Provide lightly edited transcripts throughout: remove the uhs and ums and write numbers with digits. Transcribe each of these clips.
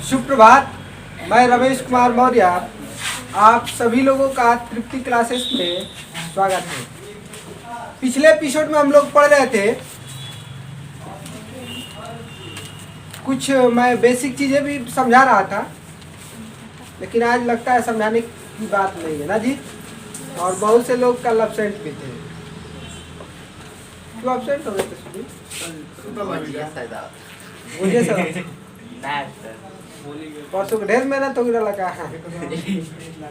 सुप्रभात। मैं रमेश कुमार मौर्य आप सभी लोगों का तृप्ति क्लासेस में स्वागत है। पिछले एपिसोड में हम लोग पढ़ रहे थे कुछ, मैं बेसिक चीज़ें भी समझा रहा था, लेकिन आज लगता है समझाने की बात नहीं है ना जी। और बहुत से लोग कल एब्सेंट भी थे। क्यों एब्सेंट हो गए थे? मुझे सब परसों के ढेर मेहनत हो गया लगा है।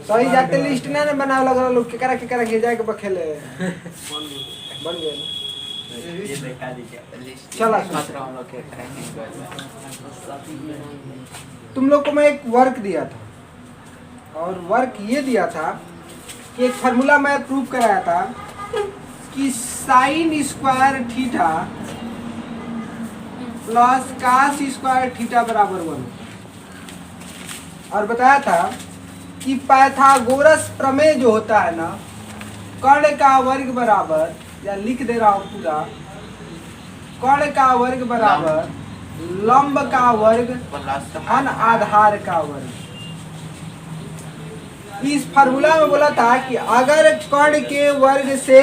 सही जाते लिस्ट ना बनावे लगा लोग केकरा केकरा के जाके बखेले बन गए। ये देखा दीजिए चला हम लोग के तुम लोग को मैं एक वर्क दिया था और वर्क ये दिया था कि एक फार्मूला मैं प्रूव कराया था कि sine square theta plus cos square theta बराबर 1, और बताया था कि पाइथागोरस प्रमेय जो होता है ना, कर्ण का वर्ग बराबर, या लिख दे रहा हूं पूरा, कर्ण का वर्ग बराबर लंब का वर्ग धन आधार का वर्ग। इस फार्मूला में बोला था कि अगर कर्ण के वर्ग से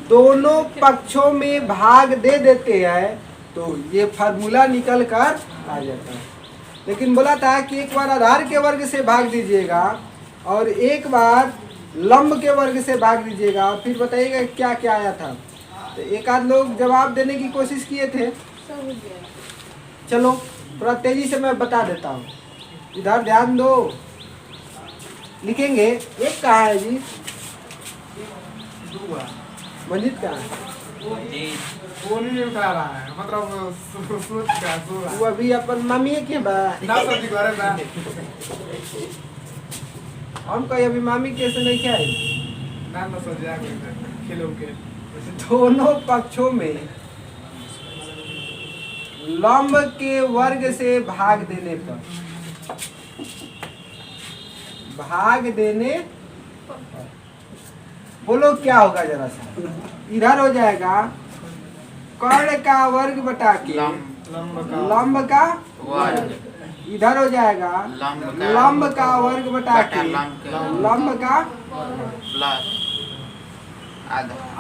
दोनों पक्षों में भाग दे देते हैं तो ये फार्मूला निकल कर आ जाता है। लेकिन बोला था कि एक बार आधार के वर्ग से भाग दीजिएगा और एक बार लंब के वर्ग से भाग दीजिएगा, और फिर बताइएगा क्या क्या आया था। तो एक आध लोग जवाब देने की कोशिश किए थे। चलो थोड़ा तेजी से मैं बता देता हूँ, इधर ध्यान दो। लिखेंगे। एक कहाँ है जी? मंजित कहाँ है? वो नहीं उठा रहा है, मतलब सोच का वो अभी अपन मामी के बा ना सब्जी करे ना हम कहीं अभी मामी कैसे नहीं खाए ना सब्जी खेलों के। दोनों पक्षों में लंब के वर्ग से भाग देने बोलो क्या होगा जरा सा। इधर हो जाएगा कर्ण का वर्ग बटा के लंब का वर्ग, इधर हो जाएगा लंब का वर्ग बटा के लंब का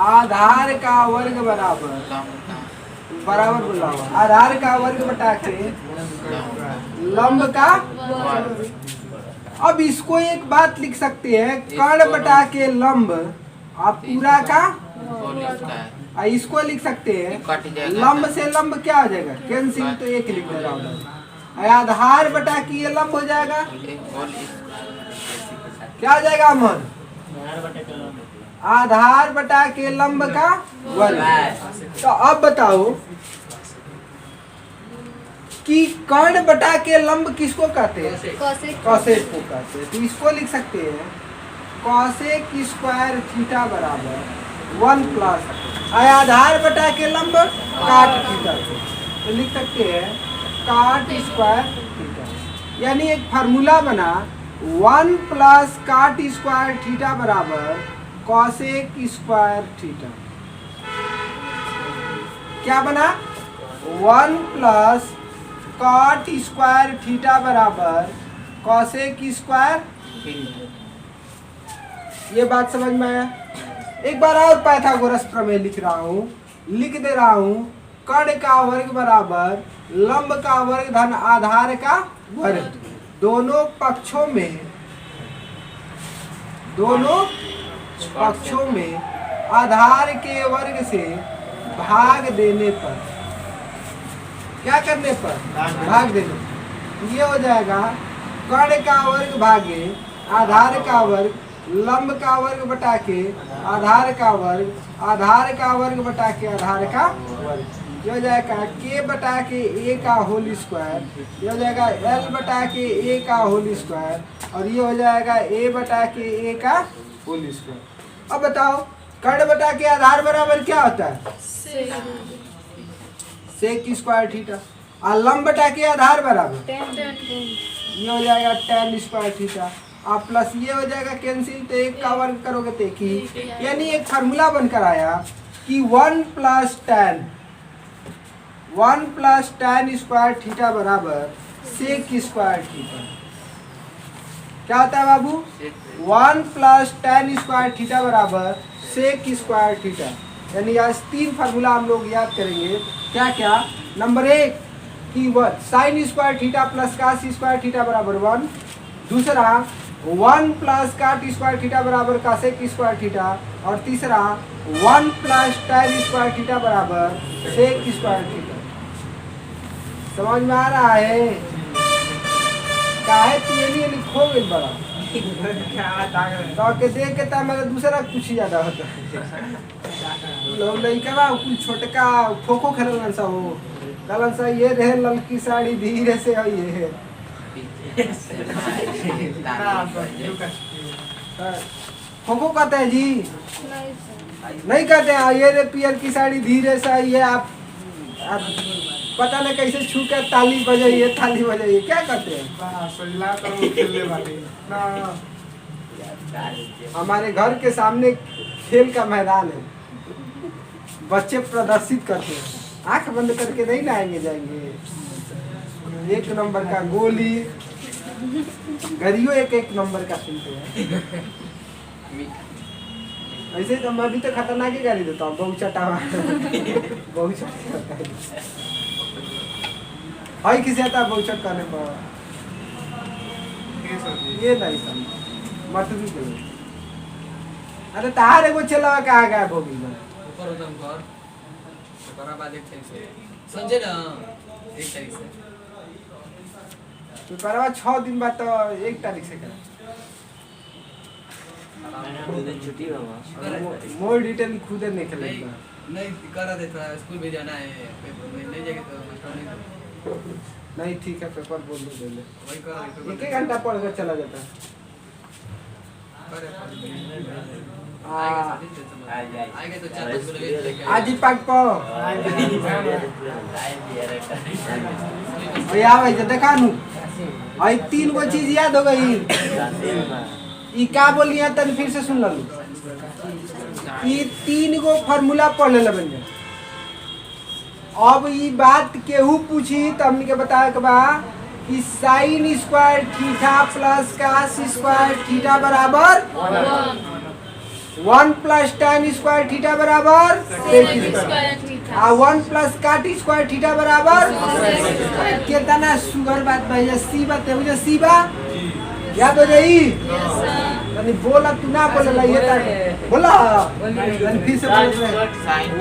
आधार का वर्ग बराबर बुलाओ आधार का वर्ग बटा के लंब का। अब इसको एक बात लिख सकते हैं, कर्ण बटा के लंब, आप पूरा का, इसको लिख सकते हैं लंब से लंब क्या हो जाएगा, कैंसिल, तो एक लिख दे रहा हूँ। आधार बटा के ये लंब हो जाएगा, क्या हो जाएगा अमन? आधार बटा के लंब का वर्ग। तो अब बताओ कि कर्ण बटा के लंब किसको कहते हैं? कॉसेक को कहते हैं। तो इसको लिख सकते हैं कॉसेक स्क्वायर थीटा बराबर 1 प्लस आधार बटा के लंब काट थीटा को, तो लिख सकते हैं काट स्क्वायर थीटा। यानी एक फार्मूला बना 1 प्लस काट स्क्वायर थीटा बराबर कॉसेक स्क्वायर थीटा। क्या बना? 1 प्लस कॉट स्क्वायर थीटा बराबर कॉसेक स्क्वायर। ये बात समझ में आया? एक बार और पाइथागोरस प्रमेय लिख दे रहा हूँ कर्ण का वर्ग बराबर लंब का वर्ग धन आधार का वर्ग। दोनों पक्षों में आधार के वर्ग से भाग देने पर, क्या करने पर? भाग देने। ये हो जाएगा कर्ण का वर्ग भागे आधार का वर्ग, लंब का वर्ग बटा के आधार का वर्ग, आधार का वर्ग बटा के आधार का वर्ग। ये हो जाएगा k बटा के a का होल स्क्वायर, ये हो जाएगा l बटा के a का होल स्क्वायर, और ये हो जाएगा a बटा के a का होल स्क्वायर। अब बताओ कर्ण बटा के आधार बराबर क्या होता है? Sec square theta. और लंब बटा के आधार बराबर ये हो जाएगा tan स्क्वायर थीटा। और प्लस ये हो जाएगा कैंसिल, तो एक का वर्ग करोगे तो एक ही। यानी एक फार्मूला बनकर आया कि 1 + tan स्क्वायर थीटा बराबर सेक स्क्वायर थीटा। क्या होता है बाबू? 1 + tan स्क्वायर थीटा बराबर सेक स्क्वायर थीटा। यानी आज 3 फार्मूला हम लोग याद करेंगे। क्या क्या? नंबर 1 कि sine square theta plus cos square theta बराबर 1। दूसरा 1 + काट स्क्वायर थीटा बराबर कासेक स्क्वायर थीटा। और तीसरा 1 + tan स्क्वायर थीटा बराबर सेक स्क्वायर थीटा। समझ में आ रहा है? काहे तू ये लिखो गई बड़ा तो के देख के मेरा दूसरा कुछ ज्यादा होता है। लोग लड़का बा कुछ छोटका खो खो खेलन सा हो कलन सा ये रहे ललकी साड़ी धीरे से है ये खो खो कहते हैं जी? नहीं कहते हैं। ये रे पियर की साड़ी धीरे से ये आप पता नहीं कैसे छू कर ताली बजाइए थाली बजाइए क्या कहते हैं? हमारे घर के सामने खेल का मैदान है, बच्चे प्रदर्शित करते हैं। आंख बंद करके नहीं लाएंगे जाएंगे। 1 नंबर का गोली गरियो एक नंबर का सुनते हैं। ऐसे तो मैं भी तो खतरनाक ही गाड़ी देता हूँ। बहुत चटा बहुत चटा हाई किसी आता है बहुत चट करने पर ये नहीं समझ मत भी करो। अरे तार एगो चला कहाँ गया भोगी में ऊपर उधम कर ओकरा बाद 1 तारीख से समझे ना 1 तारीख से तो परवा 6 दिन बाद तो 1 तारीख से करा छुट्टी मोर डिटेल खुद नहीं खेलेगा। नहीं करा दे थोड़ा स्कूल भी जाना है पेपर में नहीं जाएगा तो मास्टर नहीं ठीक है पेपर बोल दे ले वही कर 1 घंटा पढ़ कर चला जाता है। आएगा तो 4-5 किलो आज ही पाक को ओए आवे जे देखा नु आई 3 गो चीज याद हो गई। ई का बोलिए तन फिर से सुन ललू। ई 3 गो फार्मूला पढ़ ले बन जा। अब ई बात केहू पूछी तो हमने के बताया के बा कि sine square theta plus cos square theta बराबर 1 + tan स्क्वायर थीटा बराबर सेक स्क्वायर आ 1 + काट स्क्वायर थीटा बराबर कितना सुगर बात भैया सी बात है मुझे सी बा याद हो जाई। यानी बोला तू ना बोला ये तक बोला यानी फिर से बोल रहे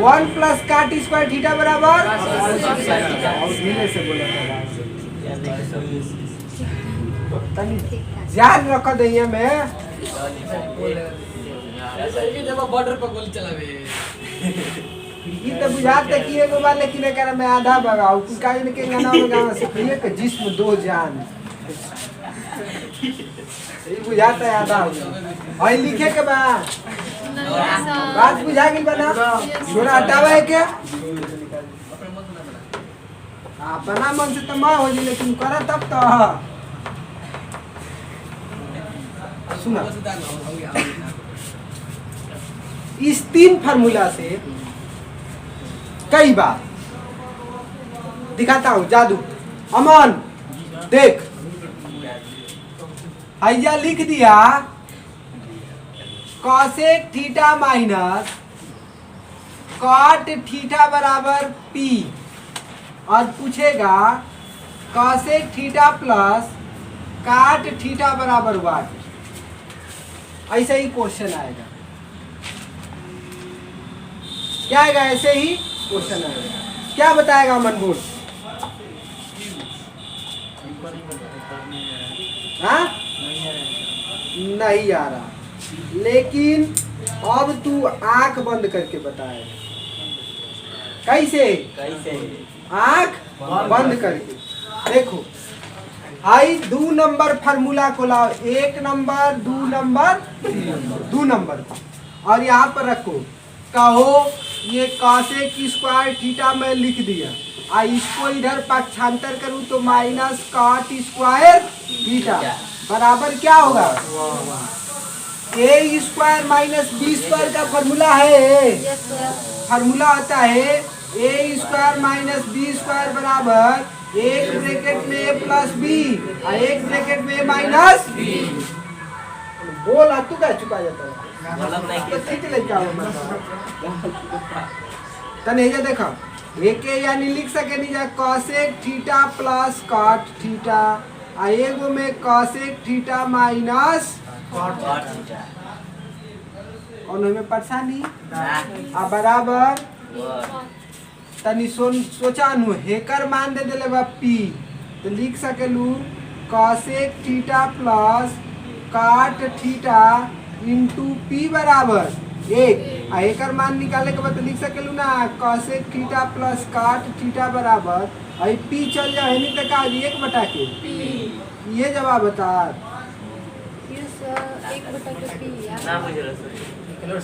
1 + काट स्क्वायर थीटा बराबर और धीरे से बोला तनी ध्यान रख दइए मैं जब बॉर्डर पर गोली चलावे ये तो बुझाते कि एगो बार लेकिन कर मैं आधा भगाऊ तू काहे के गाना में गाना सीखिए कि जिस्म 2 जान ये बुझाता है आधा और लिखे के बा बात बुझा गई बना छोरा हटावा है क्या अपना मन से तो मां हो जी लेकिन करा तब तो सुना इस 3 फार्मूला से कई बार दिखाता हूं जादू। अमन देख हैया लिख दिया cosec theta minus cot theta बराबर P और पूछेगा cosec theta plus cot theta बराबर वाट। ऐसे ही क्वेश्चन आएगा। क्या आएगा? ऐसे ही क्वेश्चन आएगा। क्या बताएगा अमन बोल? हाँ नहीं आ रहा लेकिन अब तू आंख बंद करके बताएगा। कैसे? आंख बंद करके देखो। आई 2 नंबर फार्मूला को लाओ 1 नंबर 2 नंबर 2 नंबर और यहाँ पर रखो कहो ये कॉसेक स्क्वायर थीटा में लिख दिया इसको इधर पक्षांतर करूँ तो माइनस कॉट स्क्वायर थीटा बराबर क्या होगा ए स्क्वायर माइनस बी स्क्वायर का फॉर्मूला है। फॉर्मूला आता है ए स्क्वायर माइनस बी स्क्वायर बराबर एक ब्रैकेट में ए प्लस बी और एक ब्रैकेट में ए माइनस बी। बोल तू क्या चुका जाता है तो ठीक लगा तने ये देखो एके यानी लिख सके नहीं जा cosec theta plus cot theta आ एगो में कॉसेक थीटा माइनस और में परेशानी आ बराबर तनी सोचा नु हेकर मान दे देले बा पी तो लिख सकेलू cosec theta plus cot theta into P बराबर एक आ एकर मान निकाले के बाद लिख सकेलू ना cosec theta plus cot theta बराबर आई पी चल जाए नहीं तो का एक बटा के ये जवाब बता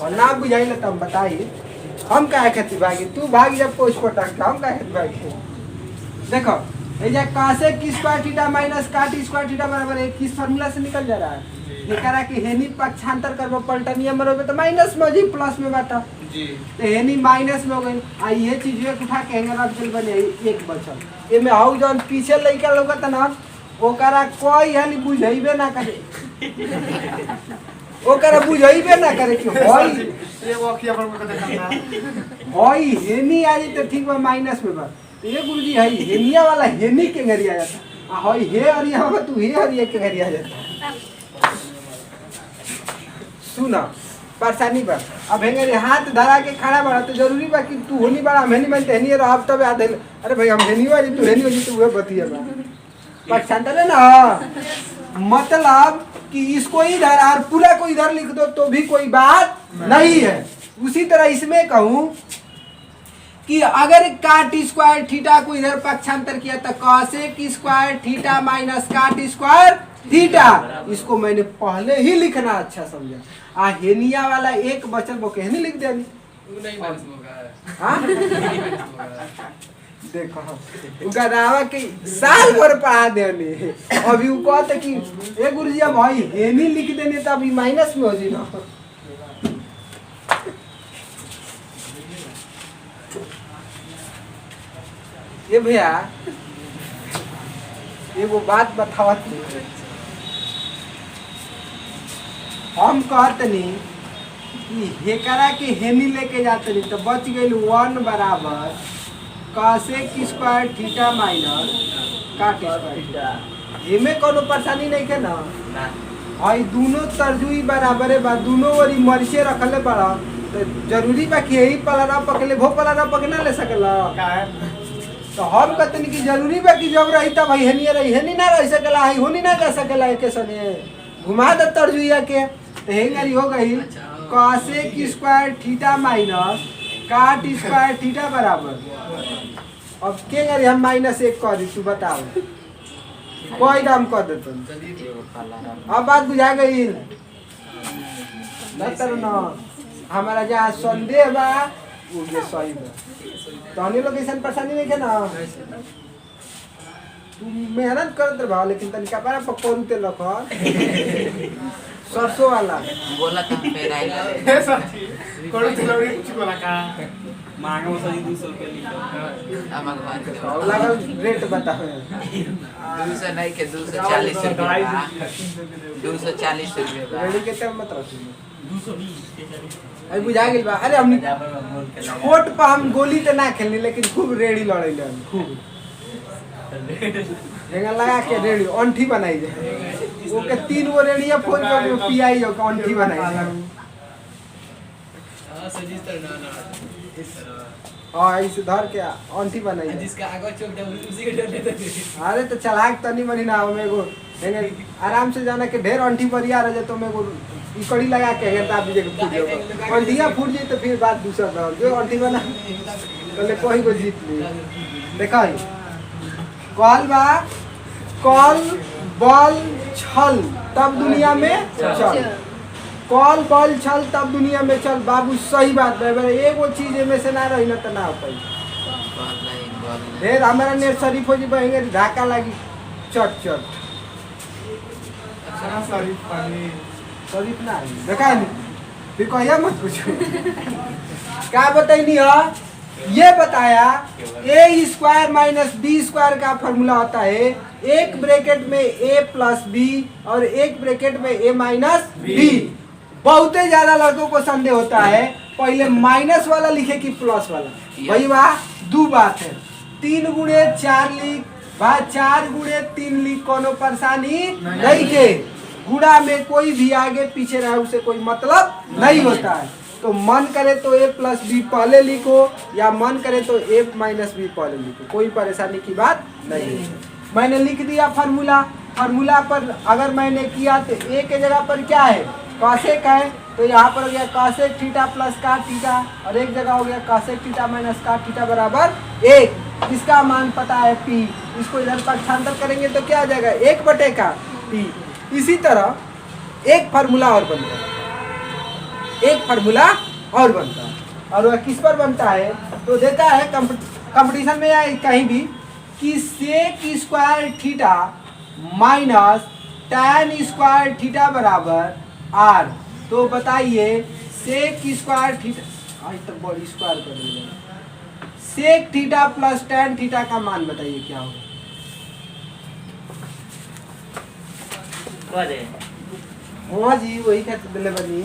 और ना बुझाइल तब बताइए हम काहे खाती भागी तू भागी जब पोछ पटक हम काहे खाती भागी देखो ये जा कॉसेक स्क्वायर थीटा माइनस काट स्क्वायर थीटा बराबर है किस फार्मूला से निकल जा रहा है ये करा कि हेनी पक्षांतर करबो पलटनिया में रहबे तो माइनस में जी प्लस में बाटा जी तो हेनी माइनस में हो गई आ ये चीज एक उठा के हैंगर रख चल बने एक बचल ए में हाउ जन पीछे लइका लोगत ना ओकरा कोई हनी बुझाइबे ना करे ओकरा बुझाइबे ना करे कि होई एगो अखिया पर में देखा होई हेनी आ जे तो ठीक बा माइनस में बा ये गुरुजी है हेनिया वाला हेनी के घरिया जाता आ होई हे हरिया हो तू हे हरिया के घरिया जाता सुना परेशानी बा अब हेंगे हाथ धरा के खड़ा बड़ा तो जरूरी बा कि तू होनी बड़ा हम हेनी मानते हेनी रहब तब याद अरे भाई हम हेनी वाली तू हेनी वाली तो वो बतिया बा पक्षांतर है ना मतलब कि इसको इधर और पूरा को इधर लिख दो तो भी कोई बात नहीं है। उसी तरह इसमें कहूं कि अगर काट स्क्वायर थीटा को इधर पक्षांतर किया तो कॉसेक स्क्वायर थीटा माइनस काट स्क्वायर थीटा इसको मैंने पहले ही लिखना अच्छा समझा आ हेनिया वाला एक बचल वो कहने लिख दिया देखो उनका दावा कि साल भर पढ़ा देने अभी वो कहते कि ए गुरुजी अब भाई हेनी लिख देने तो अभी माइनस में हो जी ना ये भैया एगो बात बतावा हम कहतनी कि हेकरा के हेनी लेके जाते नहीं तो बच गई 1 बराबर कॉसेक स्क्वायर थीटा माइनस काट स्क्वायर थीटा एमे कोनो परेशानी नहीं है ना भाई दोनों तरजुई बराबर है बा दोनों ओरी मर्चे रखले बड़ा तो जरूरी बा कि यही पलरा पकले भो पलरा पकना ले सकला तो हम कहते कि जरूरी बा कि जब रही तब हेनी रही हेनी ना रह सकला है होनी ना जा सकला के सने घुमा दे तरजुइया के तो हेंगरी हो गई कॉसेक स्क्वायर थीटा माइनस काट स्क्वायर थीटा बराबर अब के करी हम -1 कर दी तू बताओ कोई काम कर दे तुम अब बात बुझा गई ना हमारा जहाँ संदेह बा वो ये सही बा तो हम लोग ऐसा परेशानी नहीं है ना तू मेहनत करत रहा लेकिन तनिका पर पकोरू तेल रखो सरसों वाला बोला था फिर आएगा हे सर कोड़ी चलोड़ी कुछ बोला का मांगे वो सही 200 रुपए लीटर अब भगवान के लागल रेट बताओ 200 नहीं के 240 रुपए 240 रुपए रेडी के टाइम मत रखो 220 अरे बुझा गेल बा अरे हम छोट पर हम गोली तो ना खेलनी लेकिन खूब रेडी लड़ैले हम खूब जगह लगा के रेडी अंठी बनाई जाए ओके 3 गो रेडिया फोन कर पियाई जो अंठी बनाई जाए हां सजीस तरह ना हां इसे धर के अंठी बनाई जाए जिसका आगे चौक दे उसी के डर लेते अरे तो चलाक तनी मनी ना हो मेरे को हेंगे आराम से जाना के ढेर अंठी परिया रह तो मेरे को इकड़ी लगा के हेंगे दाब दीजिए फूट जाए और दिया फूट जाए तो फिर बात दूसरा रह जो अंठी बना पहले कोई को जीत ली देखा कॉल बा कॉल बल छल तब दुनिया में चल कॉल बल छल तब दुनिया में चल बाबू सही बात है एगो चीज में से ना रही ना तो ना हो पाई ढेर हमारा नेट शरीफ हो जी बहेंगे ढाका लगी चट चट चना सॉरी पानी सब इतना है देखा नहीं फिर कहिया मत पूछो क्या बताइए हो ये बताया ए स्क्वायर माइनस बी स्क्वायर का फॉर्मूला होता है एक ब्रैकेट में ए प्लस बी और एक ब्रैकेट में ए माइनस बी। बहुत ही ज्यादा लड़कों को संदेह होता है पहले माइनस वाला लिखे कि प्लस वाला। भाई वाह दो बात है 3 गुणे 4 लिख भाई 4 गुणे 3 लिख कोनो परेशानी नहीं के गुणा में कोई भी आगे पीछे रहे उसे कोई मतलब नहीं होता है। तो मन करे तो ए प्लस बी पहले लिखो या मन करे तो ए माइनस बी पहले लिखो कोई परेशानी की बात नहीं है। मैंने लिख दिया फार्मूला फार्मूला पर अगर मैंने किया तो ए के जगह पर क्या है कॉसेक है तो यहाँ पर हो गया cosec theta plus cot theta और एक जगह हो गया कॉसेक थीटा माइनस काट थीटा बराबर 1। इसका मान पता है पी इसको इधर पक्षांतर करेंगे तो क्या आ जाएगा 1 का पी। इसी तरह एक फार्मूला और बनता है एक फार्मूला और बनता है और वह किस पर बनता है तो देता है कंपटीशन में या कहीं भी कि sec square theta minus tan square theta बराबर r। तो बताइए सेक स्क्वायर थीटा आज तक बड़ी स्क्वायर कर देंगे sec theta plus tan theta का मान बताइए क्या होगा। हाँ जी वही का दिले बनी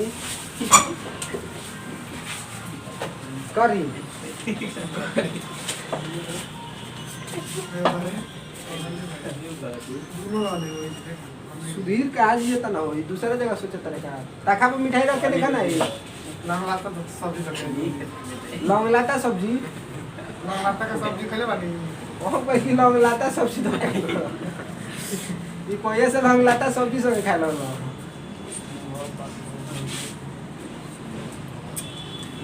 करी सुधीर का आज ये तना होई दूसरा जगह सोचे तरे का ताखा पे मिठाई रख के देखा ना ये लंगलाता सब्जी रखे लौंगलाता सब्जी लंगलाता का सब्जी खले बानी ओ भाई लौंगलाता सब्जी तो खाई ये कोई से लौंगलाता सब्जी संगे खाए लगलो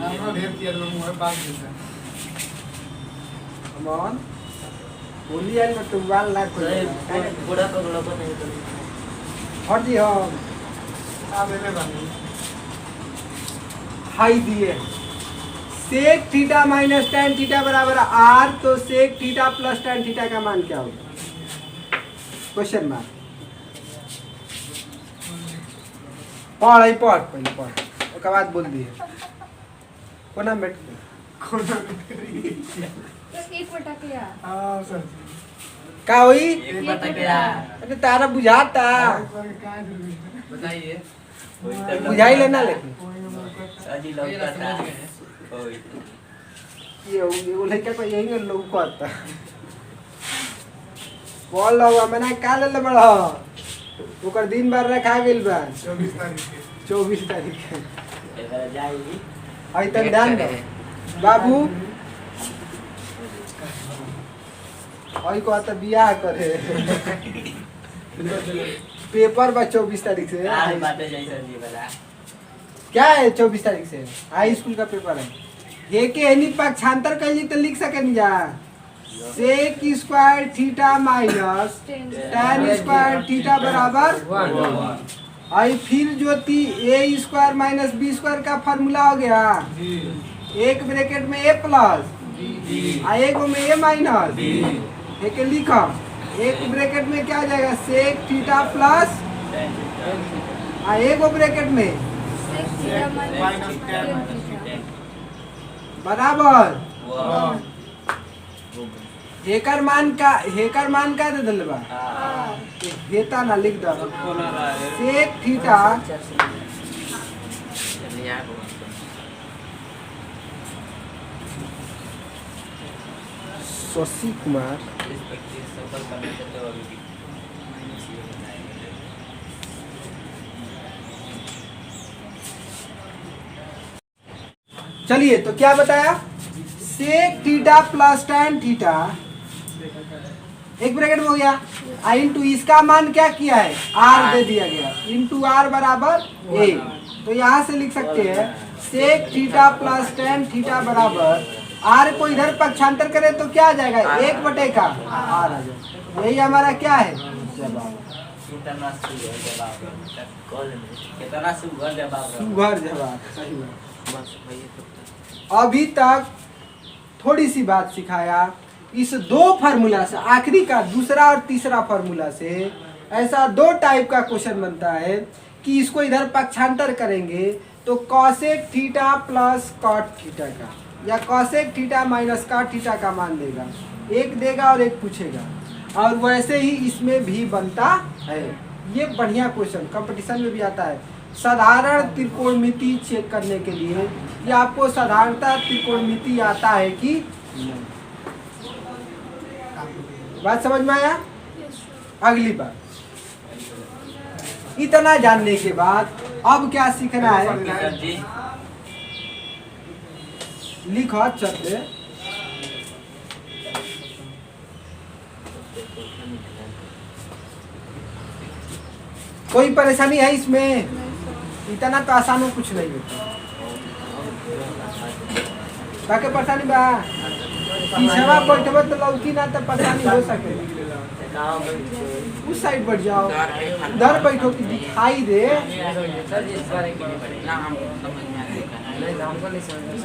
हमरा ढेर किया लोग मुंह बात देता अमन बोली आई मत बाल लाख बड़ा पकड़ा पर नहीं कर हट जी हम आ देले बानी हाई दिए sec theta minus tan theta बराबर r तो sec theta plus tan theta का मान क्या होगा क्वेश्चन मार्क पढ़ पहले पढ़ उसके बाद बोल दिए कोना बैठ कोना तो 1 क्या हां सर का होई एक बता गया अरे तारा बुझाता बताइए बुझाई लेना लेकिन साजी लौटा था ओए ये लड़का को यही लोग कहता बोल लगा मैंने का ले बड़ा ओकर दिन भर रखा गेल बा 24 तारीख के एबार जाई आई तक ध्यान दो बाबू आई को आता बियाह करे पेपर बा 24 तारीख से यार बातें जैसा जी बता क्या है 24 तारीख से हाई स्कूल का पेपर है ये के एनी पक्षांतर कहीं तो लिख सके नहीं जा sec square theta minus tan square theta बराबर आई फिर जो थी a square minus b square का फार्मूला हो गया एक ब्रैकेट में ए प्लस आ एक में ए माइनस एक लिखा एक ब्रैकेट में क्या आ जाएगा सेक थीटा प्लस आ एक ब्रैकेट में बराबर हेकर मान का दे दिल बा हेता ना लिख दो सेक थीटा शशि कुमार चलिए तो क्या बताया sec theta plus tan theta एक ब्रैकेट में हो गया आ इंटू इसका मान क्या किया है r दे दिया गया इंटू r बराबर a। तो यहाँ से लिख सकते हैं sec theta plus tan theta बराबर r को इधर पक्षांतर करें तो क्या आ जाएगा 1 का r आ जाएगा। यही हमारा क्या है जवाब सुघर जवाब सही बात। अभी तक थोड़ी सी बात सिखाया इस दो फार्मूला से आखिरी का दूसरा और तीसरा फार्मूला से ऐसा 2 टाइप का क्वेश्चन बनता है कि इसको इधर पक्षांतर करेंगे तो cosec theta plus cot theta का या cosec theta minus cot theta का मान देगा, एक देगा और एक पूछेगा, और वैसे ही इसमें भी बनता है। ये बढ़िया क्वेश्चन कंपटीशन में भी आता है। साधारण त्रिकोणमिति चेक करने के लिए कि आपको साधारणतः त्रिकोणमिति आता है कि नहीं। बात समझ में आया? अगली बात, इतना जानने के बाद अब क्या सीखना है? सर जी लिखो चलते। कोई परेशानी है इसमें? इतना तो आसान में कुछ नहीं होता। बाकी परेशानी बा पीछवा बैठबे तो लौकी ना तो परेशानी हो सके। उस साइड बढ़ जाओ, इधर बैठो कि दिखाई दे। सर जी इस बार एक ना हमको समझ में नहीं, हमको नहीं समझ में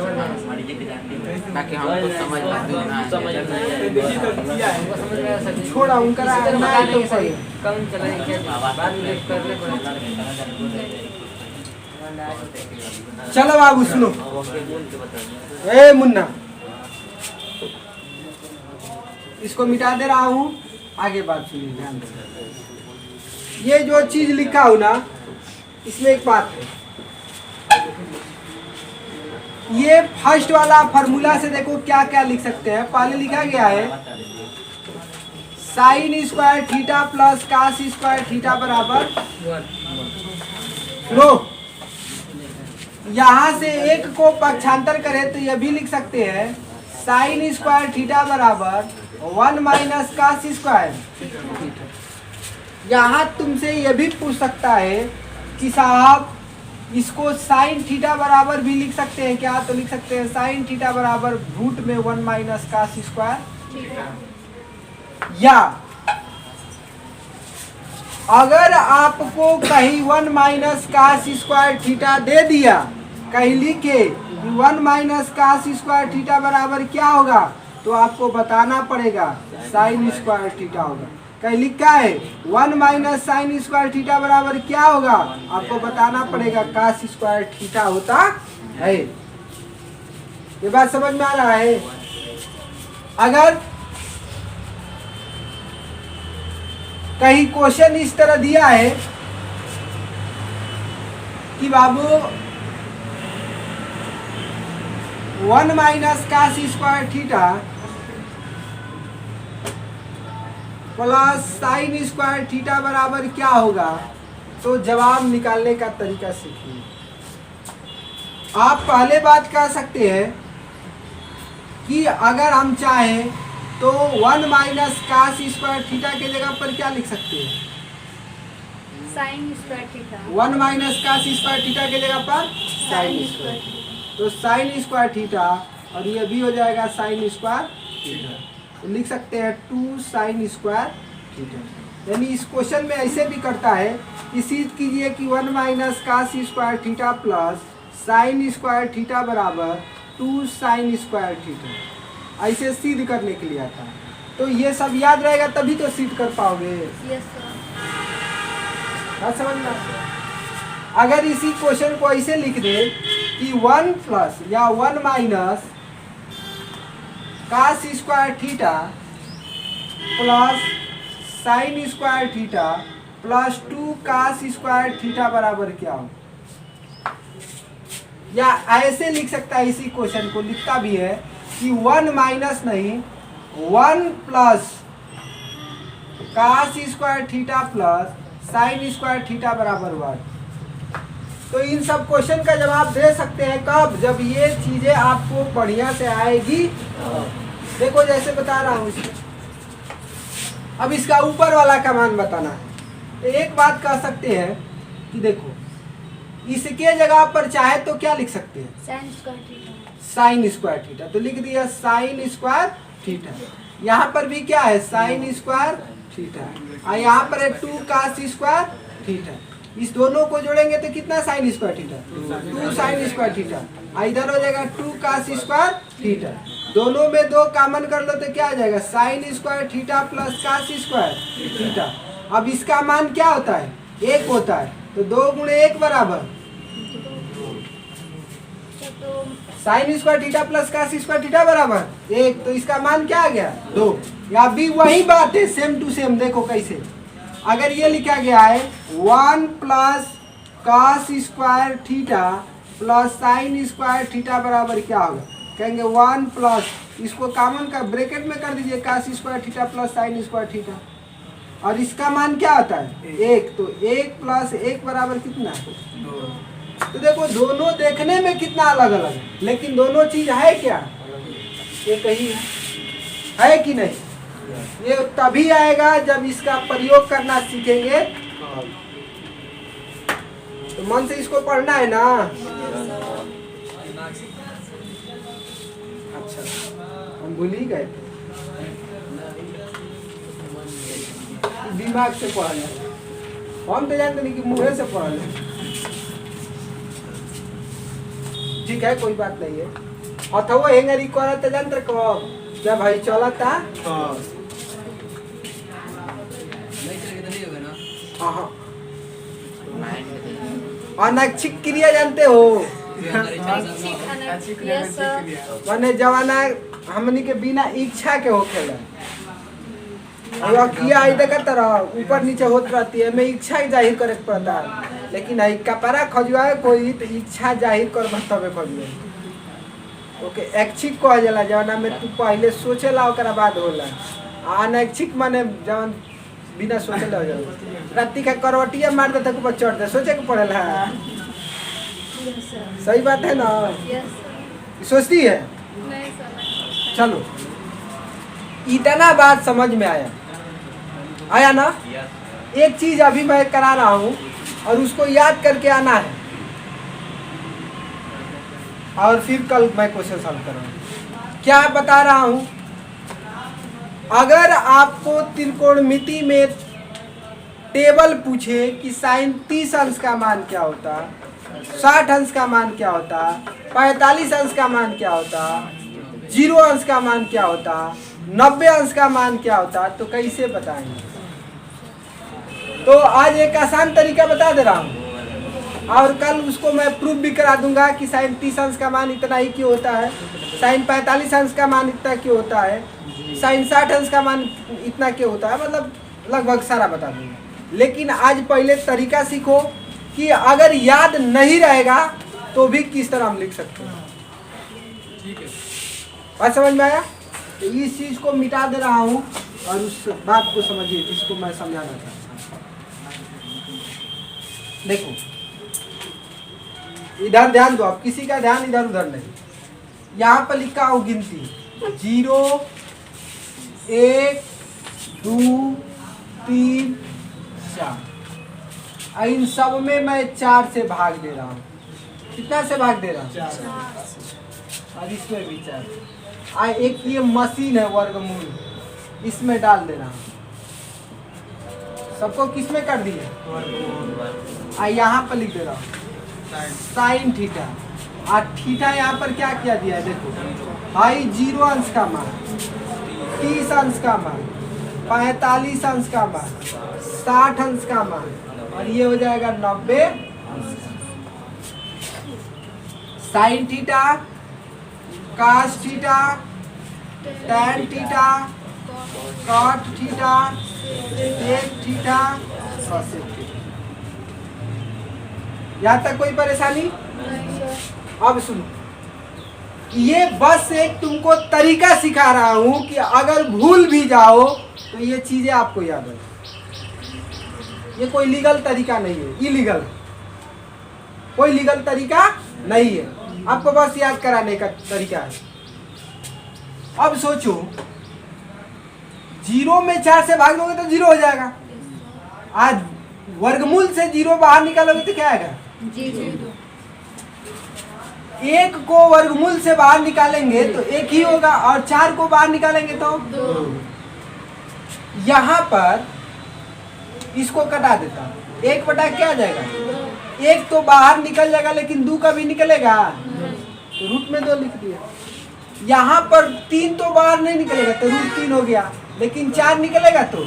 ताकि हमको समझ में ना हमको समझ में सर जी छोड़ा उनका ना तो सही। कम चलाएंगे बाद में करने पड़ेगा। चलो बाबू सुनो। ए मुन्ना, इसको मिटा दे रहा हूँ, आगे बात सुनिए ध्यान से। ये जो चीज लिखा हूं ना, इसमें एक बात है, ये फर्स्ट वाला फॉर्मूला से देखो क्या क्या लिख सकते हैं। पहले लिखा गया है sine square theta plus cos square theta बराबर लो। यहाँ से एक को पक्षांतर करें तो यह भी लिख सकते हैं साइन स्क्वायर थीटा बराबर 1 माइनस कास स्क्वायर। यहाँ तुमसे यह भी पूछ सकता है कि साहब इसको साइन थीटा बराबर भी लिख सकते हैं क्या? तो लिख सकते हैं साइन थीटा बराबर रूट में 1 माइनस कास स्क्वायर। या अगर आपको कहीं 1 माइनस कास स्क्वायर थीटा दे दिया, कहीं लिखे 1 माइनस कास स्क्वायर थीटा बराबर क्या होगा, तो आपको बताना पड़ेगा साइन स्क्वायर थीटा होगा। कहीं लिखा है 1 माइनस साइन स्क्वायर थीटा बराबर क्या होगा, आपको बताना पड़ेगा कास स्क्वायर थीटा होता है। ये बात समझ में आ रहा है? अगर कहीं क्वेश्चन इस तरह दिया है कि बाबू 1 minus cos square theta plus sine square theta बराबर क्या होगा, तो जवाब निकालने का तरीका सीखिए। आप पहले बात कर सकते हैं कि अगर हम चाहें तो 1 माइनस कास स्क्वायर थीटा के जगह पर क्या लिख सकते हैं? Sine square theta. 1 minus cos square theta के जगह पर साइन स्क्वायर। तो साइन स्क्वायर थीटा और ये भी हो जाएगा साइन स्क्वायर थीटा। तो लिख सकते हैं 2 साइन स्क्वायर थीटा। यानी इस क्वेश्चन में ऐसे भी करता है, इसी कीजिए कि 1 minus cos square theta plus sine square theta बराबर 2 साइन स्क्वायर थीटा। ऐसे सिद्ध करने के लिए आता है। तो ये सब याद रहेगा तभी तो सिद्ध कर पाओगे। Yes sir. बात समझ में? अगर इसी क्वेश्चन को ऐसे लिख दे कि 1 प्लस या 1 minus cos square theta plus sine square theta plus 2 cos square theta बराबर क्या हो, या ऐसे लिख सकता है। इसी क्वेश्चन को लिखता भी है कि 1 माइनस नहीं 1 plus cos square theta plus sine square theta बराबर 1। तो इन सब क्वेश्चन का जवाब दे सकते हैं कब, जब ये चीजें आपको बढ़िया से आएगी। देखो जैसे बता रहा हूँ इसमें, अब इसका ऊपर वाला का मान बताना है। तो एक बात कह सकते हैं कि देखो इसके जगह पर चाहे तो क्या लिख सकते हैं, sine square theta. Sign square theta. तो लिख दिया साइन स्क्वायर थीटा। यहाँ पर भी क्या है, साइन स्क्वायर थीटा, और यहाँ पर है 2 कास स्क्वायर थीटा। इस दोनों को जोड़ेंगे तो कितना sign square theta, 2 sign square theta. इधर हो जाएगा 2 कास स्क्वायर थीटा। दोनों में 2 कॉमन कर लो तो क्या आ जाएगा, sine square theta plus cos square theta. अब इसका मान क्या होता है? 1 होता है। तो 2 गुणे 1 बराबर तो sine square theta plus cos square theta बराबर 1। तो इसका मान क्या आ गया? 2। या भी वही बात है, सेम टू सेम। देखो कैसे, अगर ये लिखा गया है 1 plus cos square theta plus sine square theta बराबर क्या होगा? कहेंगे 1 प्लस, इसको कॉमन का ब्रैकेट में कर दीजिए, cos square theta plus sine square theta. और इसका मान क्या होता है? 1। तो 1 प्लस 1 बराबर कितना? तो देखो दोनों देखने में कितना अलग अलग है, लेकिन दोनों चीज है क्या? एक ही है कि नहीं? ये तभी आएगा जब इसका प्रयोग करना सीखेंगे। तो मन से इसको पढ़ना है ना। अच्छा, हम भूल ही गए थे, दिमाग से पढ़ लें। हम तो जानते नहीं कि मुँह से पढ़ लें। ठीक है, कोई बात नहीं है। अथवा हेंगरी करत जंत्र कब जब भाई चला था। नहीं चलेगा तो नहीं होगा ना। हाँ, अनैच्छिक क्रिया जानते हो? Yes sir. माने जवाना हमनी के बिना इच्छा के होखेला। और किया आई देखत रह ऊपर नीचे होत रहती है, मैं इच्छा ही जाहिर करे पड़ता है। लेकिन आई कपड़ा खजुआ कोई तो इच्छा जाहिर कर तबे खजुआ। ओके, ऐच्छिक कह जाला जवाना में तू पहले सोचेला ओकरा बाद होला। अनैच्छिक माने जवन बिना सोचले हो जाला। राती का करवटिया मार देता के ऊपर चढ़ दे, सोचे के पड़ेला। Yes sir. सही बात है ना? Yes sir. सोचती है। नहीं सर। चलो, इतना बात समझ में आया ना? एक चीज अभी मैं करा रहा हूँ और उसको याद करके आना है, और फिर कल मैं क्वेश्चन सॉल्व करूँगा। क्या बता रहा हूँ? अगर आपको त्रिकोणमिति में टेबल पूछे कि साइन 30 अंश का मान क्या होता, 60 अंश का मान क्या होता, 45 अंश का मान क्या होता, 0 अंश का मान क्या होता, 90 अंश का मान क्या होता, तो कैसे बताएंगे? तो आज एक आसान तरीका बता दे रहा हूँ, और कल उसको मैं प्रूफ भी करा दूंगा कि साइन 30 अंश का मान इतना ही क्यों होता है, साइन 45 अंश का मान इतना क्यों होता है, साइन 60 अंश का मान इतना क्यों होता है, मतलब लगभग सारा बता दूंगा। लेकिन आज पहले तरीका सीखो कि अगर याद नहीं रहेगा तो भी किस तरह हम लिख सकते हैं। ठीक है, बात समझ में आया? तो इस चीज को मिटा दे रहा हूँ और उस बात को समझिए जिसको मैं समझाना चाहता हूँ। देखो, इधर ध्यान दो, आप किसी का ध्यान इधर उधर नहीं। यहाँ पर लिखा हो गिनती 0 1 2 3 4। इन सब में मैं 4 से भाग दे रहा हूँ। कितना से भाग दे रहा हूँ? और इसमें भी 4। एक ये मशीन है वर्गमूल, इसमें डाल दे रहा हूँ। सबको किस में कर दिए? यहाँ पर लिख दे रहा हूँ साइन थीटा। और थीटा यहाँ पर क्या किया दिया है? देखो भाई 0 अंश का मान, 30 अंश का मान, 45 अंश का मान, 60 अंश का मान, और ये हो जाएगा 90 अंश का। Sine theta, cos theta, tan theta, cot theta, sec theta, cosec theta. यहाँ तक कोई परेशानी? नहीं सर। अब सुनो, ये बस एक तुमको तरीका सिखा रहा हूँ कि अगर भूल भी जाओ तो ये चीजें आपको याद है। ये कोई लीगल तरीका नहीं है, इलीगल कोई लीगल तरीका नहीं है, आपको बस याद कराने का तरीका है। अब सोचो, 0 में 4 से भाग दोगे तो 0 हो जाएगा। आज वर्गमूल से 0 बाहर निकालोगे तो क्या आएगा? जी जी। 1 को वर्गमूल से बाहर निकालेंगे तो 1 ही होगा, और 4 को बाहर निकालेंगे तो 2। यहाँ पर इसको कटा देता हूँ, 1 बटा क्या आ जाएगा? 1 तो बाहर निकल जाएगा, लेकिन 2 का भी निकलेगा तो रूट में 2 लिख दिया। यहाँ पर 3 तो बाहर नहीं निकलेगा तो रूट 3 हो गया, लेकिन 4 निकलेगा तो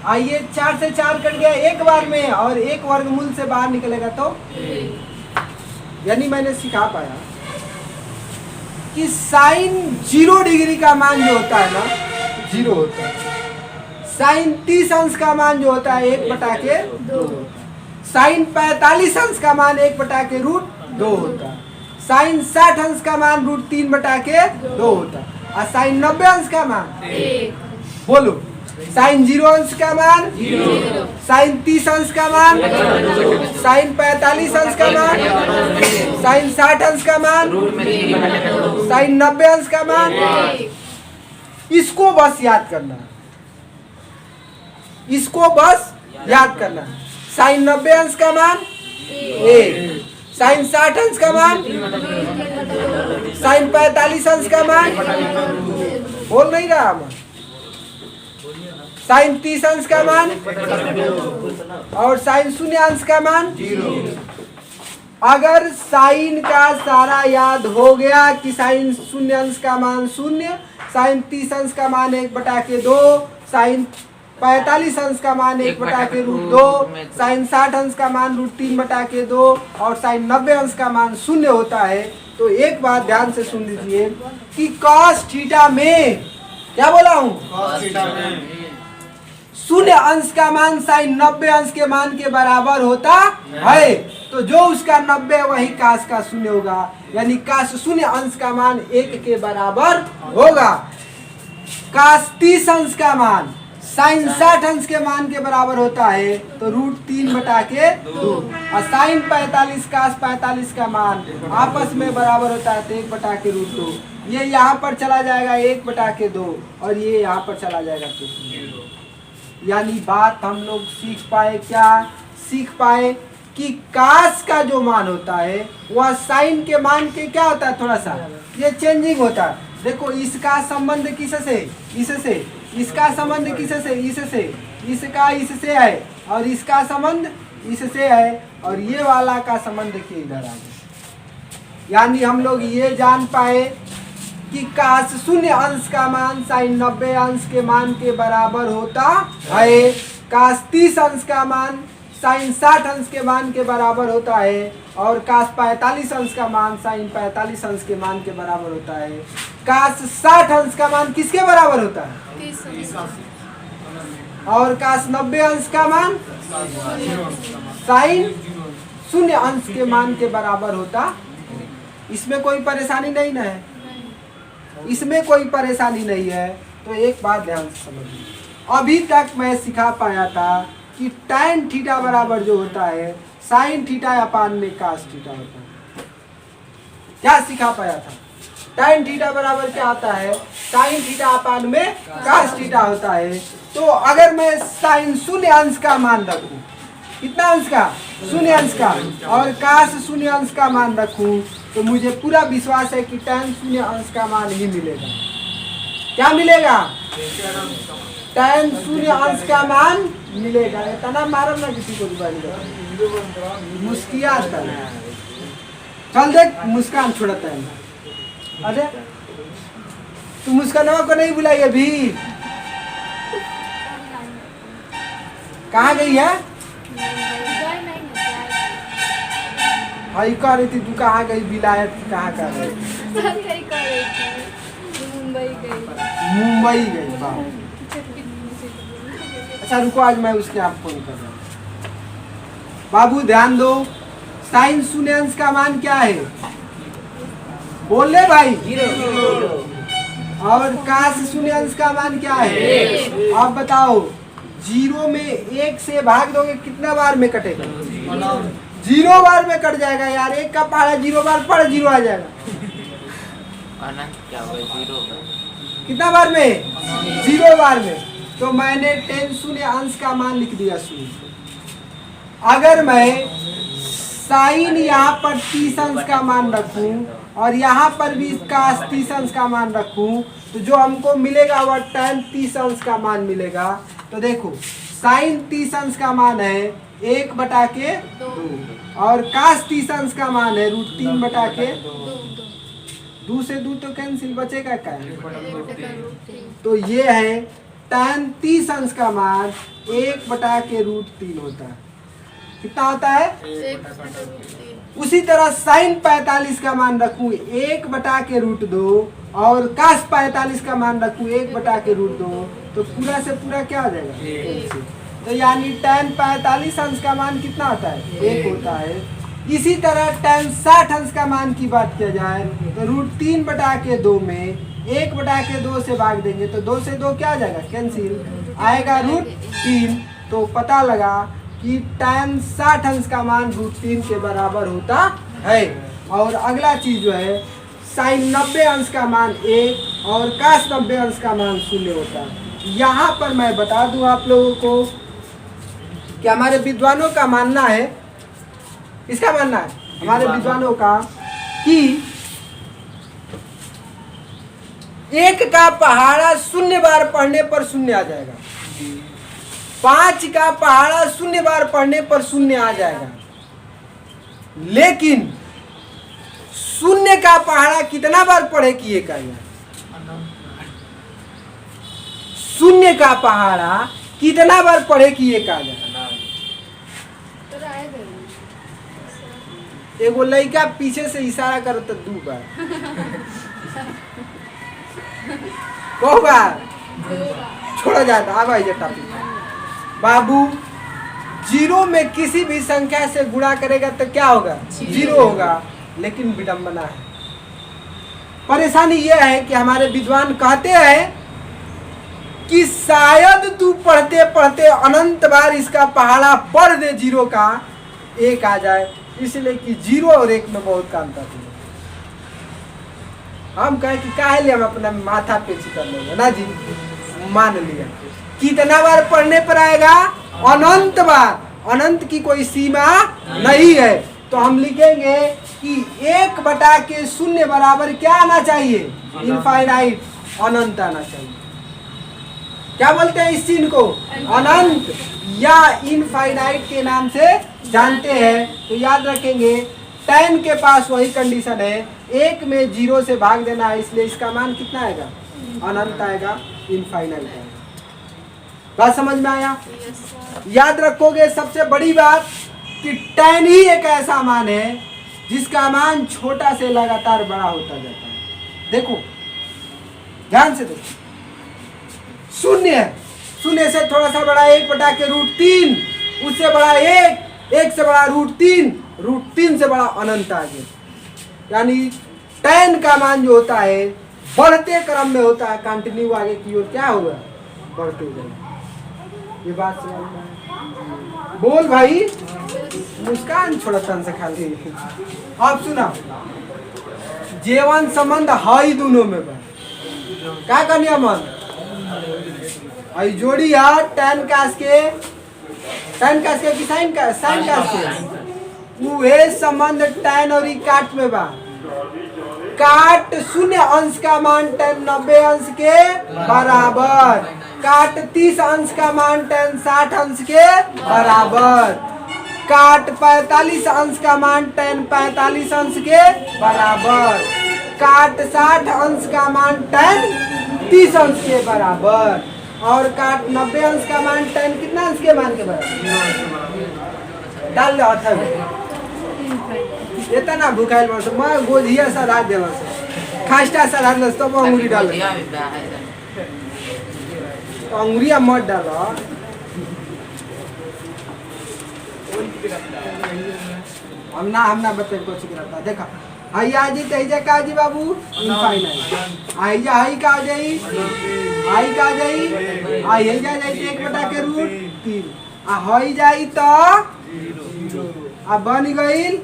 आइए 4 से 4 कट गया एक बार में, और एक वर्गमूल से बाहर निकलेगा तो यानी मैंने सिखा पाया कि साइन 0 डिग्री का मान जो होता है ना 0 होता है। साइन 30 अंश का मान जो होता है 1/2। साइन 45 अंश का मान 1/√2 होता है। साइन 60 अंश का मान √3/2 होता है। और साइन 90 अंश का मान बोलो। साइन 0 अंश का मान 0, साइन 30 अंश का मान, साइन 45 अंश का मान, साइन 60 अंश का मान, साइन 90 अंश का मान। इसको बस याद करना है, इसको बस याद करना है। साइन 90 अंश का मान 1, साइन 60 अंश का मान, साइन 45 अंश का मान, बोल नहीं रहा मैं, साइन 30 अंश का मान और साइन 0 अंश का मान 0। अगर साइन का सारा याद हो गया कि साइन 0 अंश का मान 0, साइन 30 अंश का मान 1/2, साइन 45 अंश का मान 1/√2, साइन 60 अंश का मान √3/2 और साइन 90 अंश का मान 0 होता है। तो एक बात ध्यान से सुन लीजिए कि cos थीटा में क्या बोला हूँ, 0 अंश का मान साइन 90 अंश के मान के बराबर होता है। तो जो उसका 90 वही काश का 0 होगा, यानी काश 0 अंश का मान 1 के बराबर होगा। काश 30 अंश का मान साइन 60 अंश के मान के बराबर होता है, तो √3/2 और साइन 45 काश 45 का मान आपस में बराबर होता है तो 1/√2। ये यहाँ पर चला जाएगा 1/2 और ये यहाँ पर चला जाएगा 2। यानी बात हम लोग सीख पाए, क्या सीख पाए कि काश का जो मान होता है वह साइन के मान के क्या होता है, थोड़ा सा ये चेंजिंग होता है। देखो इसका संबंध किससे, इससे, इसका संबंध किससे, इससे, इसका इससे है और इसका संबंध इससे है और ये वाला का संबंध देखिए इधर आ गया। यानी हम लोग ये जान पाए कि काश 0 अंश का मान साइन 90 अंश के मान के बराबर होता है, काश 30 अंश का मान साइन 60 अंश के मान के बराबर होता है और काश 45 अंश का मान साइन 45 अंश के मान के बराबर होता है। काश 60 अंश का मान किसके बराबर होता है, 30 और काश 90 अंश का मान साइन 0 अंश के मान के बराबर होता। इसमें कोई परेशानी नहीं ना है, इसमें कोई परेशानी नहीं है। तो एक बात ध्यान से समझिए, अभी तक मैं सिखा पाया था कि tan थीटा बराबर जो होता है साइन थीटा अपान में कास थीटा होता है। क्या सिखा पाया था, tan थीटा बराबर क्या आता है, साइन थीटा अपान में कास थीटा होता है। तो अगर मैं साइन 0 अंश का मान रखूं, कितना अंश का, 0 अंश का, और काश 0 अंश का मान रखूं, तो मुझे पूरा विश्वास है कि tan 0 अंश का मान ही मिलेगा। क्या मिलेगा, tan 0 अंश का मान मिलेगा। इतना मारम ना किसी को मुस्किया चल देख मुस्कान छोड़ता है। अरे तू मुस्कानवा को नहीं बुलाई अभी, कहाँ गई है, कह रही थी तू कहाँ गई, विलायत कहाँ कर रही थी, मुंबई गई। वाह, अच्छा रुको, आज मैं उसके आप फोन कर रहा हूँ। बाबू ध्यान दो, साइन 0 अंश का मान क्या है, बोल ले भाई, और काश 0 अंश का मान क्या है, आप बताओ। 0 में 1 से भाग दोगे कितना बार में कटेगा, 0 बार में कट जाएगा यार। 1 का पहाड़ा 0 बार पढ़ 0 आ जाएगा। क्या होगा, 0 कितना बार में, 0 बार में। तो मैंने tan 0 अंश का मान लिख दिया 0। अगर मैं साइन यहाँ पर 30 अंश का मान रखूं और यहाँ पर भी काश 30 अंश का मान रखूं, तो जो हमको मिलेगा वह tan 30 अंश का मान मिलेगा। तो देखो साइन 30 अंश का मान है 1/2 और काश 30 अंश का मान है √3/2। 2 से 2 तो कैंसिल, बचेगा क्या, तो ये है tan 30 अंश का मान 1/√3 होता है। कितना होता है? 1/√3। उसी तरह sin 45 का मान रखूं 1/√2 और cos 45 का मान रखूं 1/√2 तो पूरा से पूरा क्या हो जाएगा? तो यानी tan 45 अंश का मान कितना होता है? 1 होता है। इसी तरह tan 60 अंश का मान की बात किया जाए तो √3/2 में 1/2 से भाग देंगे तो 2 से 2 क्या आ जाएगा? कैंसिल आएगा √3। तो पता लगा कि tan 60 अंश का मान √3 के बराबर होता है। और अगला चीज जो है sin 90 अंश का मान 1 और cos 90 अंश का मान 0 होता है। यहाँ पर मैं बता दूं आप लोगों को कि हमारे विद्वानों का मानना है, इसका मानना है हमारे विद्वानों का कि 1 का पहाड़ा 0 बार पढ़ने पर 0 आ जाएगा, 5 का पहाड़ा 0 बार पढ़ने पर 0 आ जाएगा, लेकिन 0 का पहाड़ा कितना बार पढ़े कि 1 आ जाए? 0 का पहाड़ा कितना बार पढ़े कि 1 आ जाए? तो आएगा ही। एगो लड़का पीछे से इशारा करो तो 2 बार, को बार छोड़ा जाता। अब आइए टॉपिक बाबू, 0 में किसी भी संख्या से गुणा करेगा तो क्या होगा? 0 होगा। लेकिन विडंबना है, परेशानी यह है कि हमारे विद्वान कहते हैं कि शायद तू पढ़ते पढ़ते अनंत बार इसका पहाड़ा पढ़ दे 0 का 1 आ जाए, इसलिए कि 0 और 1 में बहुत काम था। हम कहें कि काहे ले हम अपना माथा पेची कर लेंगे ना जी। मान लिया कितना बार पढ़ने पर आएगा? अनंत बार। अनंत की कोई सीमा नहीं है, तो हम लिखेंगे कि 1/0 बराबर क्या आना चाहिए? इनफाइनाइट, अनंत आना चाहिए। क्या बोलते हैं इस चिन्ह को? अनंत या इनफाइनाइट के नाम से जानते हैं। तो याद रखेंगे tan के पास वही कंडीशन है, 1 में 0 से भाग देना है, इसलिए इसका मान कितना आएगा? अनंत आएगा, इनफाइनाइट आएगा। बात समझ में आया? Yes sir. याद रखोगे सबसे बड़ी बात कि tan ही एक ऐसा मान है जिसका मान छोटा से लगातार बड़ा होता जाता है। देखो ध्यान से देखो, 0 है, 0 से थोड़ा सा बड़ा 1/√3, उससे बड़ा 1, 1 से बड़ा √3, √3 से बड़ा अनंत आगे। यानी tan का मान जो होता है बढ़ते क्रम में होता है, कंटिन्यू आगे की ओर क्या होगा? बढ़ते जाएगा। ये बात समझ में आया? बोल भाई, मुस्कान छोड़ा तन से खाली। अब सुना, जेवन संबंध हाई दोनों में बा क्या करनी मन आई जोड़ी है tan कास के कि sin कास के, उहे संबंध tan और काट में बा। काट 0 अंश का मान tan 90 अंश के बराबर, काट 30 अंश का मान tan 60 अंश के बराबर, काट 45 अंश का मान tan 45 अंश के बराबर, काट 60 अंश का मान tan 30 अंश के बराबर, और काट 90 अंश का मान tan कितना अंश के मान के बराबर। डाल दो था इतना भूखाइल बस मैं गोझिया सा रात देला से खास्टा सा रात लस तो अंगुरी डाल, तो अंगुरिया मत डालो। हम ना बच्चे को सिख रहा था। देखा हाई आजी तेजा काजी बाबू इनफाइनाइट, आई जा हाई का जाई, आई का जाई, आई जा जाई 1/√3, आ होई जाई तो अब बन गईल।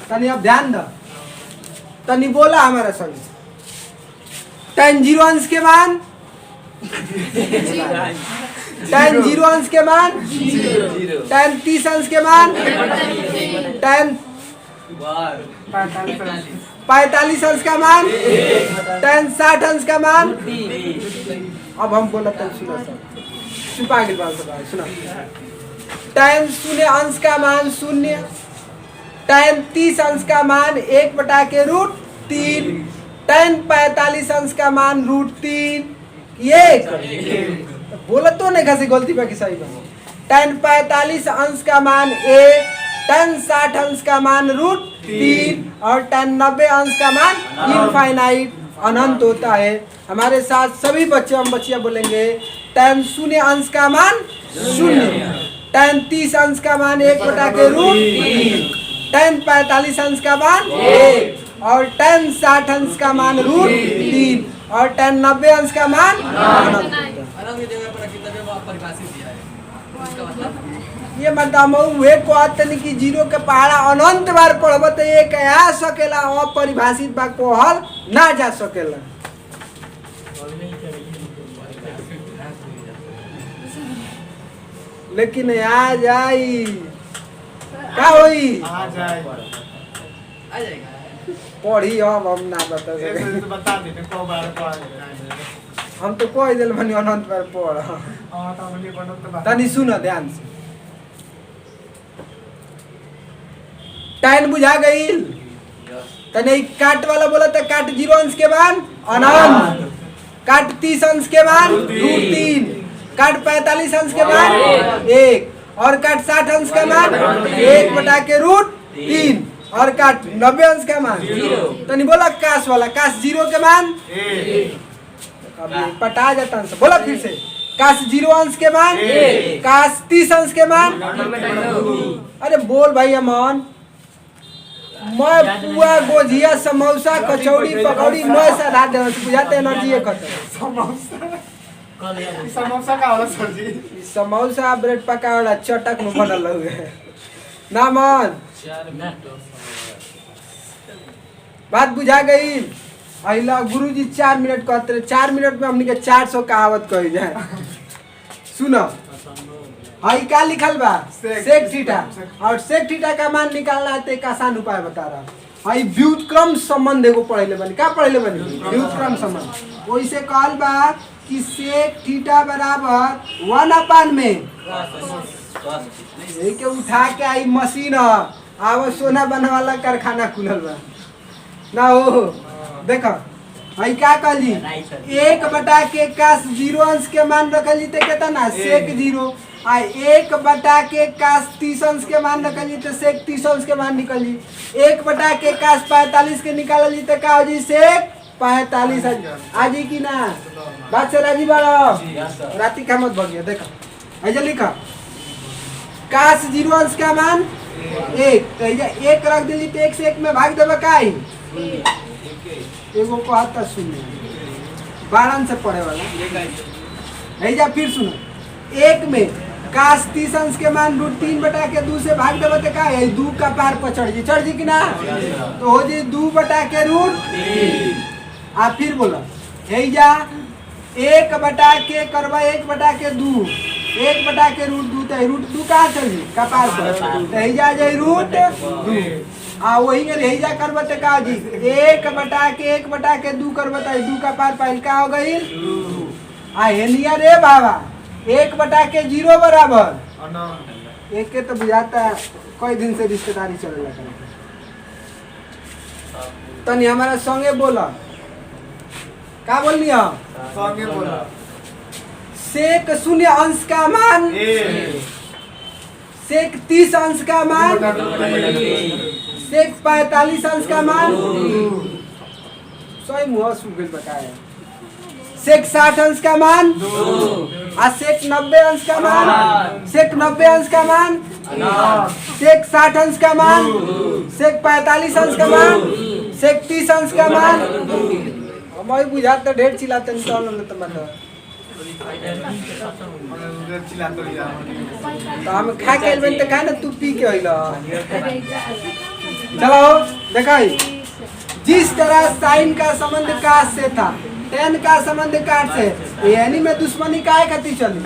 तनी अब ध्यान दो, तनी बोला हमारा सभी tan 0 अंश के मान, tan 0 अंश के मान, tan 30 अंश के मान, tan 45 अंश का मान, tan 60 अंश का मान। अब हम बोला तब सुना सब छुपा के बात सुना। tan 0 अंश का मान 0, tan 30 अंश का मान 1/√3, tan 45 अंश का मान √3, कि एक? बोला तो नहीं घसी गलती पे कि सही बा। tan 45 अंश का मान 1, tan 60 अंश का मान √3 और tan 90 अंश का मान इनफाइनाइट अनंत होता है। हमारे साथ सभी बच्चे हम बच्चियां बोलेंगे tan 0 अंश का मान 0, tan 30 अंश का मान 1/√3, tan 45 अंश का मान 1 और tan 60 अंश का मान √3 और tan 90 अंश का मान अनंत होता है। अलग ही जगह पर किताबें में परिभाषित दिया है इसका मतलब ये मतलब वे कहते नहीं कि जीरो के पहाड़ा अनंत बार पढ़ब तो ये कह सकेला अपरिभाषित बा कहल ना जा सकेला। लेकिन आ जाई का होई आ जाए आ जाएगा पढ़ी हम ना बता ऐसे सके। तो बता देते को बार को आ जाए हम तो कह दिल बनी अनंत बार पढ़। हां तो हमने बनो तो बात तनी सुन ध्यान से। टाइम बुझा गई तने काट वाला बोला था काट 0 अंश के बाद अनंत, काट 30 अंश के बाद √3, काट 45 अंश के बाद 1 और काट 60 अंश के बाद 1/√3 और काट 90 अंश का मान 0। तनी बोला काश वाला काश 0 के मान 1 अब ये पटा जाता अंश बोला फिर से काश 0 अंश के मान 1, काश 30 अंश के मान। अरे बोल भाई अमन मैं पुआ गोजिया समोसा कचौड़ी पकौड़ी मैं साधा दे बुझाते एनर्जी एक खत्म। समोसा का वाला सर जी समोसा ब्रेड पका वाला चटक में बनल हुए ना मन बात बुझा गई। अहिला गुरुजी 4 मिनट कहते रहे 4 मिनट में हमने के 400 कहावत कही जाए। सुनो हई का लिखल बा सेक थीटा और सेक थीटा का मान निकालना है तो एक आसान उपाय बता रहा। हई व्युत्क्रम संबंध एगो पढ़ले बनी का पढ़ले बनी व्युत्क्रम संबंध। ओइसे कहल बा कि सेक थीटा बराबर 1/में यही के उठा के आई मशीन आव सोना बने वाला कारखाना खुलल बा ना हो। देखो हई का कहली 1/के काश 0 अंश के मान रखली तो कितना सेक 0 आ 1/के काश 30 अंश के मान रखली तो सेक 30 अंश के मान निकली। 1/के काश 45 के निकालली तो का हो जी सेक 45 आजी की ना बात से राजी बाड़ो राती का मत भगियो। देखो ऐसे लिखा काश 0 अंश का मान 1 तो ये 1 रख दिली तो 1 से 1 में भाग देबे काई एगो कहता सुनो बारन से पढ़े वाला ऐजा फिर सुनो 1 में काश 30 अंश के मान √3/2 से भाग देबे तो का है 2 का पार पर चढ़ जी कि ना तो हो जी 2/√3 आ फिर बोला ऐजा 1/के करबा 1/2 1/√2 तो √2 कहाँ चल जी कपार पर तो ऐजा जाए √2 आ वही में रेजा करबा त का जी 1/2 करबा त 2 का पार पाइल का हो गई आ हेनिया रे बाबा 1/0 बराबर एक के तो बुझाता कई दिन से रिश्तेदारी चले लगा। तनी हमारा संगे बोला का बोलनी हो संगे बोला सेक 0 अंश का मान 1 सेक 30 अंश का मान सेक 45 अंश का मान सही मुँह सुगल बताया सेक 60 अंश का मान आ सेक 90 अंश का मान सेक 90 अंश का मान सेक 60 अंश का मान सेक 45 अंश का मान सेक 30 अंश का मान हमारी बुझाता ढेर चिल्लाते नहीं तो मतलब चिल्ला तो लिया तो हम खा के एलबन तो का ना तू पी के होइला चलो देखाई जिस तरह साइन का संबंध काश से था टेन का संबंध काट से यानी में दुश्मनी काहे खातिर चली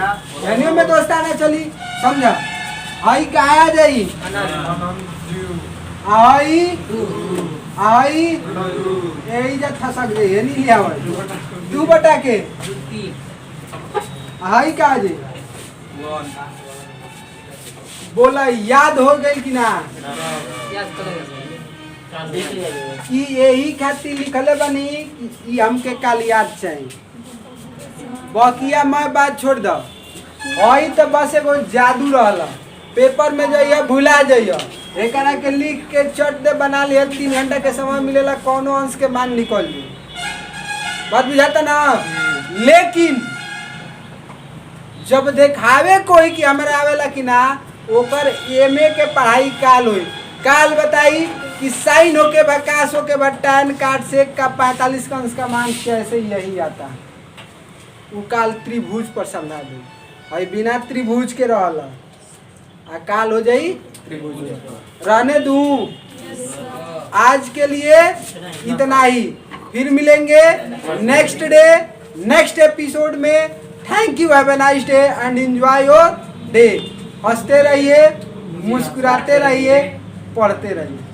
यानी में दोस्ताना चली समझा आई काया जाई आई आई यही जा थसक गई यानी लिया हुआ 2/के आई का जी बोला याद हो गई कि ना याद कि यही खातिर लिखले बनी कि हमके काल याद चाहिए बकिया मैं बात छोड़ दो हई तो बस एगो जादू रहला पेपर में जाइए भुला जाइए एकरा के लिख के चट दे बना लिया 3 घंटा के समय मिलेला कौनो अंश के मान निकल ली बात बुझाता ना लेकिन जब देखावे कोई कि हमरा आवेला कि ना ओकर एमए के पढ़ाई काल होई काल बताई कि साइन होके बकास होके बटन काट से का 45 का अंश का मान कैसे यही आता है वो काल त्रिभुज पर समझा दे भाई बिना त्रिभुज के रहला आ काल हो जाई त्रिभुज रहने दूं आज के लिए इतना ही फिर मिलेंगे नेक्स्ट डे नेक्स्ट एपिसोड में thank you have a nice day and enjoy your day हंसते रहिए मुस्कुराते रहिए पढ़ते रहिए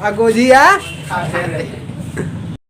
अगोजिया